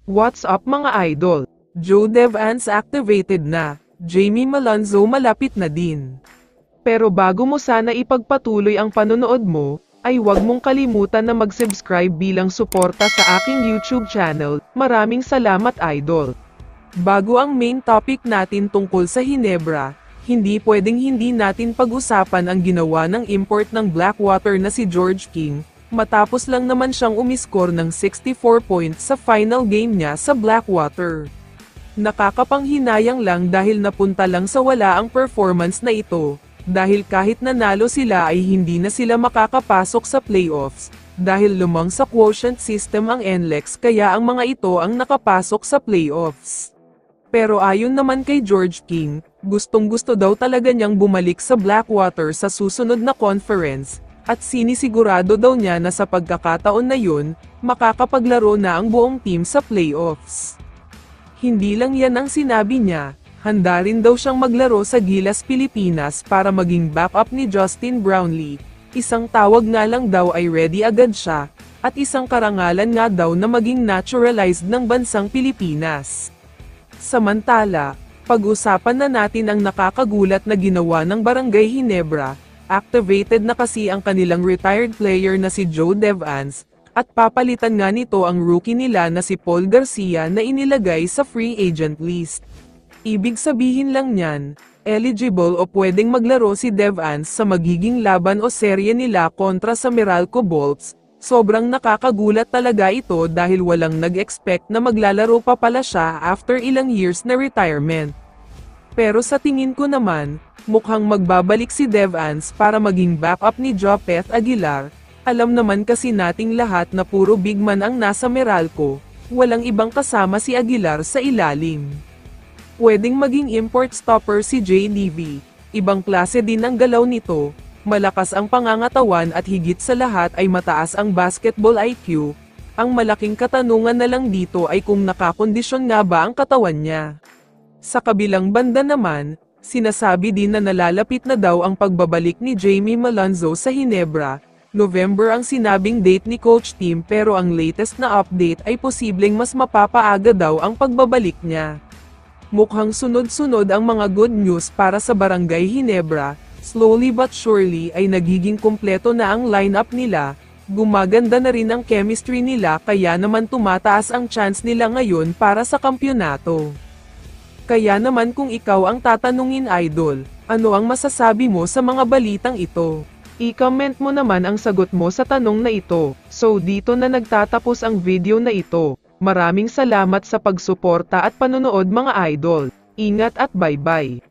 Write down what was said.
What's up mga idol? Joe Devance activated na, Jamie Malonzo malapit na din. Pero bago mo sana ipagpatuloy ang panonood mo, ay huwag mong kalimutan na mag-subscribe bilang suporta sa aking YouTube channel. Maraming salamat idol. Bago ang main topic natin tungkol sa Hinebra, hindi pwedeng hindi natin pag-usapan ang ginawa ng import ng Blackwater na si George King, matapos lang naman siyang umiskor ng 64 points sa final game niya sa Blackwater. Nakakapanghinayang lang dahil napunta lang sa wala ang performance na ito, dahil kahit nanalo sila ay hindi na sila makakapasok sa playoffs, dahil lumang sa quotient system ang NLEX kaya ang mga ito ang nakapasok sa playoffs. Pero ayon naman kay George King, gustong-gusto daw talaga niyang bumalik sa Blackwater sa susunod na conference, at sinisigurado daw niya na sa pagkakataon na yun, makakapaglaro na ang buong team sa playoffs. Hindi lang yan ang sinabi niya, handa rin daw siyang maglaro sa Gilas Pilipinas para maging backup ni Justin Brownlee, isang tawag nga lang daw ay ready agad siya, at isang karangalan nga daw na maging naturalized ng bansang Pilipinas. Samantala, pag-usapan na natin ang nakakagulat na ginawa ng Barangay Hinebra. Activated na kasi ang kanilang retired player na si Joe Devance, at papalitan nga nito ang rookie nila na si Paul Garcia na inilagay sa free agent list. Ibig sabihin lang niyan, eligible o pwedeng maglaro si Devance sa magiging laban o serye nila kontra sa Meralco Bolts. Sobrang nakakagulat talaga ito dahil walang nag-expect na maglalaro pa pala siya after ilang years na retirement. Pero sa tingin ko naman, mukhang magbabalik si Devance para maging backup ni Jopeth Aguilar. Alam naman kasi nating lahat na puro big man ang nasa Meralco, walang ibang kasama si Aguilar sa ilalim. Pwedeng maging import stopper si JDV, ibang klase din ang galaw nito, malakas ang pangangatawan at higit sa lahat ay mataas ang basketball IQ. Ang malaking katanungan na lang dito ay kung nakakondisyon nga ba ang katawan niya. Sa kabilang banda naman, sinasabi din na nalalapit na daw ang pagbabalik ni Jamie Malonzo sa Hinebra. November ang sinabing date ni Coach Tim pero ang latest na update ay posibleng mas mapapaaga daw ang pagbabalik niya. Mukhang sunod-sunod ang mga good news para sa Barangay Hinebra, slowly but surely ay nagiging kumpleto na ang lineup nila, gumaganda na rin ang chemistry nila kaya naman tumataas ang chance nila ngayon para sa kampyonato. Kaya naman kung ikaw ang tatanungin idol, ano ang masasabi mo sa mga balitang ito? I-comment mo naman ang sagot mo sa tanong na ito. So dito na nagtatapos ang video na ito. Maraming salamat sa pagsuporta at panonood mga idol. Ingat at bye-bye.